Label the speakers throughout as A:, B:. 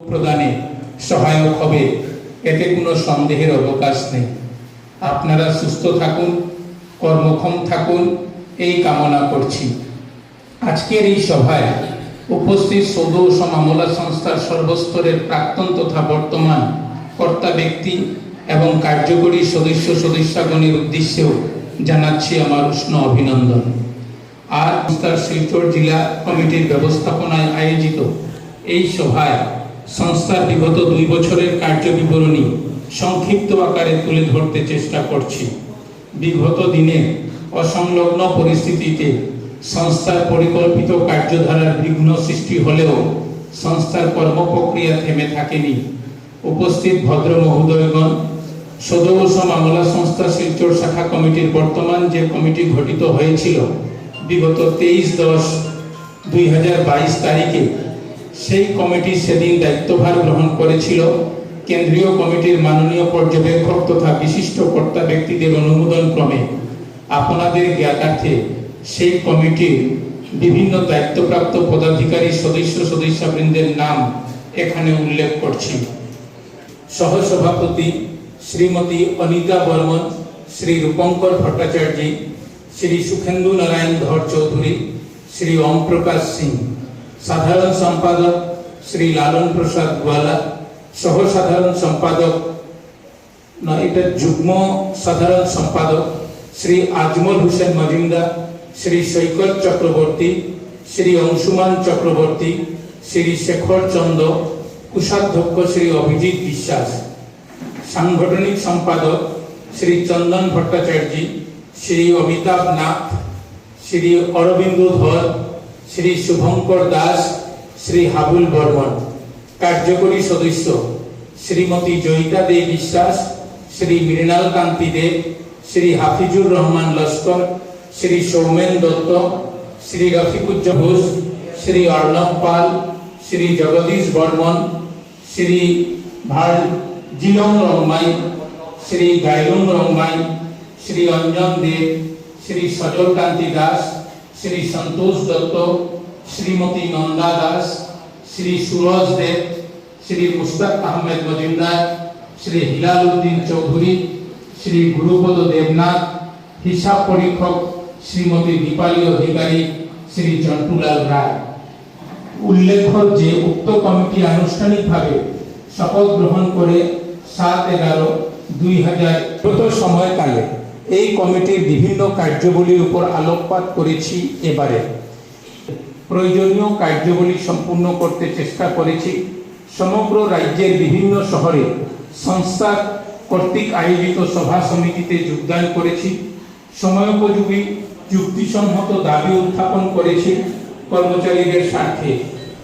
A: প্রদানে সহায়ক হবে, এতে কোনো সন্দেহের অবকাশ নেই। আপনারা সুস্থ থাকুন, কর্মক্ষম থাকুন, এই কামনা করছি। আজকের এই সভায় উপস্থিত সৌদ ও মামলা সংস্থার সর্বস্তরের প্রাক্তন তথা বর্তমান কর্তা ব্যক্তি এবং কার্যকরী সদস্যগণের উদ্দেশ্যেও জানাচ্ছি আমার উষ্ণ অভিনন্দন। আর সংস্থার শিলচর জেলা কমিটির ব্যবস্থাপনায় আয়োজিত এই সভায় সংস্থার বিগত 2 বছরের কার্যবিবরণী সংক্ষিপ্ত আকারে তুলে ধরতে চেষ্টা করছি। বিগত দিনে অসংলগ্ন পরিস্থিতিতে সংস্থার পরিকল্পিত কার্যধারার বিঘ্ন সৃষ্টি হলেও সংস্থার কর্মপ্রক্রিয়া থেমে থাকেনি। উপস্থিত ভদ্র মহোদয়গণ, সদস্য মামলা সংস্থা শিলচর শাখা কমিটির বর্তমান যে কমিটি গঠিত হয়েছিল বিগত 23/10/2022 তারিখে, সেই কমিটি সেদিন দায়িত্বভার গ্রহণ করেছিল কেন্দ্রীয় কমিটির মাননীয় পর্যবেক্ষক তথা বিশিষ্ট কর্তা ব্যক্তিদের অনুমোদন ক্রমে। আপনাদের জ্ঞাতার্থে সেই কমিটির বিভিন্ন দায়িত্বপ্রাপ্ত পদাধিকারী সদস্যবৃন্দের নাম এখানে উল্লেখ করছি। সহসভাপতি শ্রীমতী অনিতা বর্মন, শ্রী রূপঙ্কর ভট্টাচার্য, শ্রী সুখেন্দু নারায়ণ ধর চৌধুরী, শ্রী ওম প্রকাশ সিং। সাধারণ সম্পাদক শ্রী লালন প্রসাদ গোয়ালা, সহ সাধারণ সম্পাদক যুগ্ম সাধারণ সম্পাদক শ্রী আজমল হোসেন মজুমদার, শ্রী সৈকত চক্রবর্তী, শ্রী অংশুমান চক্রবর্তী, শ্রী শেখর চন্দ্র, কোষাধ্যক্ষ শ্রী অভিজিৎ বিশ্বাস, সাংগঠনিক সম্পাদক শ্রী চন্দন ভট্টাচার্য, শ্রী অমিতাভ নাথ, শ্রী অরবিন্দ ধর, শ্রী শুভঙ্কর দাস, শ্রী হাবুল বর্মন। কার্যকরী সদস্য শ্রীমতী জয়িতা দে বিশ্বাস, শ্রী মৃণাল কান্তি দে, শ্রী হাফিজুর রহমান লস্কর, শ্রী সৌমেন দত্ত, শ্রী রফিকুজ্জ ঘোষ, শ্রী অর্ণব পাল, শ্রী জগদীশ বর্মন, শ্রী জিলং রংমাই, শ্রী গাইলুং রংমাই, শ্রী অঞ্জন দে, শ্রী সজল কান্তি দাস, শ্রী সন্তোষ দত্ত, শ্রীমতী নন্দা দাস, শ্রী সুরজ দেব, শ্রী মুস্তাক আহমেদ মজুমদার, শ্রী হিলাল উদ্দিন চৌধুরী, শ্রী গুরুপদ দেবনাথ, হিসাব পরীক্ষক শ্রীমতী দীপালী অধিকারী, শ্রী জন্টুলাল রায়। উল্লেখ্য যে উক্ত কমিটি আনুষ্ঠানিকভাবে শপথ গ্রহণ করে 7/11/2000 সময়কালে এই কমিটির বিভিন্ন কার্যাবলীর উপর আলোকপাত করেছি। এবারে প্রয়োজনীয় কার্যাবলী সম্পূর্ণ করতে চেষ্টা করেছি। সমগ্র রাজ্যের বিভিন্ন শহরে সংস্থা কর্তৃক আয়োজিত সভা সমিতিতে যোগদান করেছি। সময়োপযোগী যুক্তিসম্মত দাবি উত্থাপন করেছি কর্মচারীদের স্বার্থে,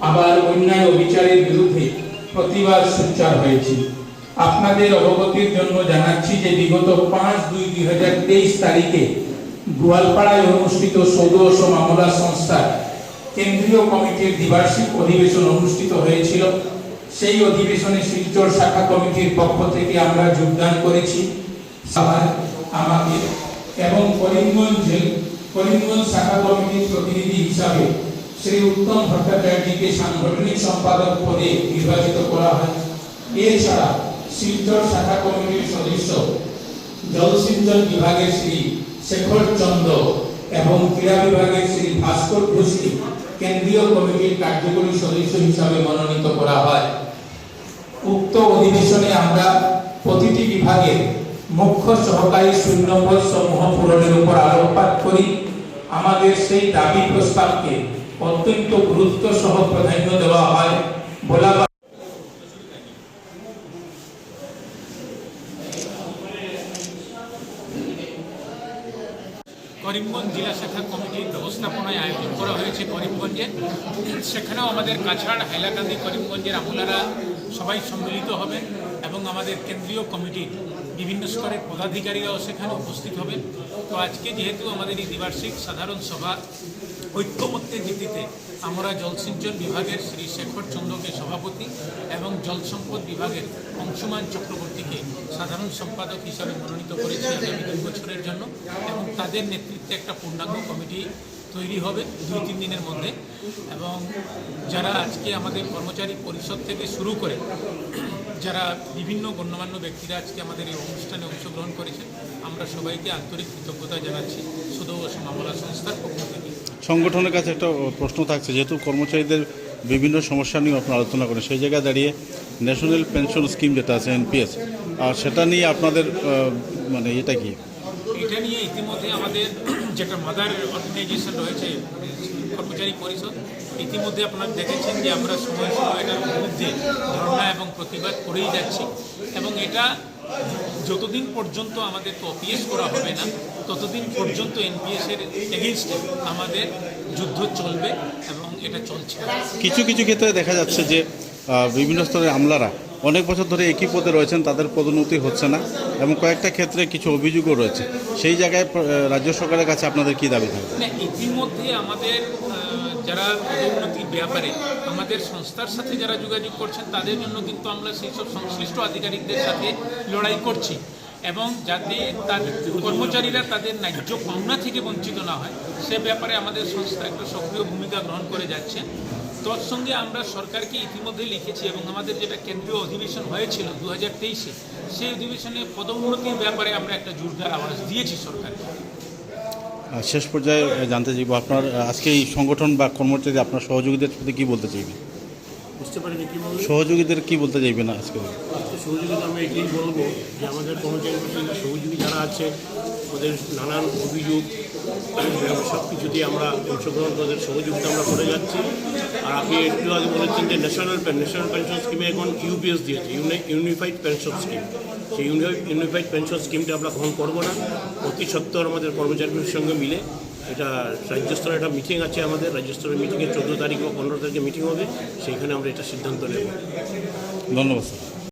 A: আবার অন্যায় অবিচারের বিরুদ্ধে প্রতিবাদ সোচ্চার হয়েছি। আপনাদের অবগতির জন্য জানাচ্ছি যে বিগত 5/2/2023 তারিখে গোয়ালপাড়ায় অনুষ্ঠিত সৌদ ও মামলা সংস্থার কেন্দ্রীয় কমিটির দ্বিবার্ষিক অধিবেশন অনুষ্ঠিত হয়েছিল। সেই অধিবেশনে শিলচর শাখা কমিটির পক্ষ থেকে আমরা যোগদান করেছি। আমাদের এবং করিমগঞ্জ শাখা কমিটির প্রতিনিধি হিসাবে শ্রী উত্তম ভট্টাচার্যকে সাংগঠনিক সম্পাদক পদে নির্বাচিত করা হয়। এছাড়া শিলচর শাখা কমিটির সদস্য জলসিঞ্চন বিভাগের শ্রী শেখর চন্দ্র এবং ক্রীড়া বিভাগের শ্রী ভাস্কর ঘোষকে কেন্দ্রীয় কমিটির কার্যকরী সদস্য হিসাবে মনোনীত করা হয়। উক্ত অধিবেশনে আমরা প্রতিটি বিভাগের মুখ্য সহকারী শূন্যপদ সমূহ পূরণের উপর আলোকপাত করি। আমাদের সেই দাবি প্রস্তাবকে অত্যন্ত গুরুত্ব সহ প্রাধান্য দেওয়া হয়।
B: করিমগঞ্জ জেলা শাখা কমিটির ব্যবস্থাপনায় আয়োজন করা হয়েছে করিমগঞ্জে। সেখানেও আমাদের কাছাড়, হাইলাকান্দি, করিমগঞ্জের আমলারা সবাই সম্মিলিত হবে এবং আমাদের কেন্দ্রীয় কমিটির বিভিন্ন স্তরের পদাধিকারীরাও সেখানে উপস্থিত হবে। তো আজকে যেহেতু আমাদের এই দ্বিবার্ষিক সাধারণ সভা, ঐক্যমত্যের ভিত্তিতে আমরা জলসিঞ্চন বিভাগের শ্রী শেখর চন্দ্রকে সভাপতি এবং জল সম্পদ বিভাগের অংশুমান চক্রবর্তীকে সাধারণ সম্পাদক হিসাবে মনোনীত করেছি আগামী 2 বছরের জন্য, এবং তাদের নেতৃত্বে একটা পূর্ণাঙ্গ কমিটি তৈরি হবে 2-3 দিনের মধ্যে। এবং যারা আজকে আমাদের কর্মচারী পরিষদ থেকে শুরু করে যারা বিভিন্ন গণ্যমান্য ব্যক্তিরা আজকে আমাদের এই অনুষ্ঠানে অংশগ্রহণ করেছেন, আমরা সবাইকে আন্তরিক কৃতজ্ঞতা জানাচ্ছি সুদৌ অসম আমলা সংস্থার পক্ষ থেকে।
C: সংগঠনের কাছে একটা প্রশ্ন থাকছে, যেহেতু কর্মচারীদের বিভিন্ন সমস্যা নিয়ে আপনারা আলোচনা করেন, সেই জায়গায় দাঁড়িয়ে ন্যাশনাল পেনশন স্কিম যেটা আছে এনপিএস, আর সেটা নিয়ে আপনাদের মানে এটা কি?
B: এটা নিয়ে ইতিমধ্যে আমাদের যেটা মাদার অর্গানাইজেশন রয়েছে কর্মচারী পরিষদ, ইতিমধ্যে আপনারা দেখেছেন যে আমরা সময় সময় এটার বিরুদ্ধে ধর্ণা এবং প্রতিবাদ করেই যাচ্ছি। এবং এটা যতদিন পর্যন্ত আমাদেরকে অপিএস করা হবে না, ততদিন পর্যন্ত এনপিএসের এগেনস্টে আমাদের যুদ্ধ চলবে এবং এটা চলছে।
C: কিছু কিছু ক্ষেত্রে দেখা যাচ্ছে যে বিভিন্ন স্তরের আমলারা অনেক বছর ধরে একই পদে রয়েছেন, তাদের পদোন্নতি হচ্ছে না এবং কয়েকটা ক্ষেত্রে কিছু অভিযোগও রয়েছে। সেই জায়গায় রাজ্য সরকারের কাছে আপনাদের কী দাবি থাকবে?
B: ইতিমধ্যে আমাদের যারা পদোন্নতির ব্যাপারে আমাদের সংস্থার সাথে যারা যোগাযোগ করছেন, তাদের জন্য কিন্তু আমরা সেই সব সংশ্লিষ্ট আধিকারিকদের সাথে লড়াই করছি এবং যাতে তাদের কর্মচারীরা তাদের ন্যায্য পাওনা থেকে বঞ্চিত না হয়, সে ব্যাপারে আমাদের সংস্থা একটা সক্রিয় ভূমিকা গ্রহণ করে যাচ্ছে। তৎসঙ্গে আমরা সরকারকে ইতিমধ্যে লিখেছি এবং আমাদের যেটা কেন্দ্রীয় অধিবেশন হয়েছিল 2023-এ, সেই অধিবেশনে পদোন্নতির ব্যাপারে আমরা একটা জোরদার আওয়াজ দিয়েছি সরকারকে।
C: শেষ পর্যায়ে জানতে চাইব, আপনার আজকে এই সংগঠন বা কর্মচারী আপনার সহযোগীদের প্রতি কী বলতে চাইবেন?
D: বুঝতে পারিনি কী বলবো।
C: সহযোগীদের কী বলতে চাইবেন আজকে?
D: সহযোগিতা আমি এটাই বলবো যে আমাদের কর্মচারী সহযোগী যারা আছে, ওদের নানান অভিযোগ সব কিছুতে আমরা অংশগ্রহণ করে সহযোগিতা আমরা করে যাচ্ছি। আর আপনি একটু আগে বলেছেন যে ন্যাশনাল পেনশন স্কিমে এখন ইউপিএস দিয়েছে, ইউনিফাইড পেনশন স্কিম। সেই ইউনিফাইড পেনশন স্কিমটা আমরা গ্রহণ করবো না। অতি সত্বর আমাদের কর্মচারীদের সঙ্গে মিলে এটা রাজ্য স্তরে একটা মিটিং আছে, আমাদের রাজ্য স্তরের মিটিংয়ে 14 তারিখ বা 15 তারিখে মিটিং হবে, সেইখানে আমরা এটা সিদ্ধান্ত নেব।
C: ধন্যবাদ স্যার।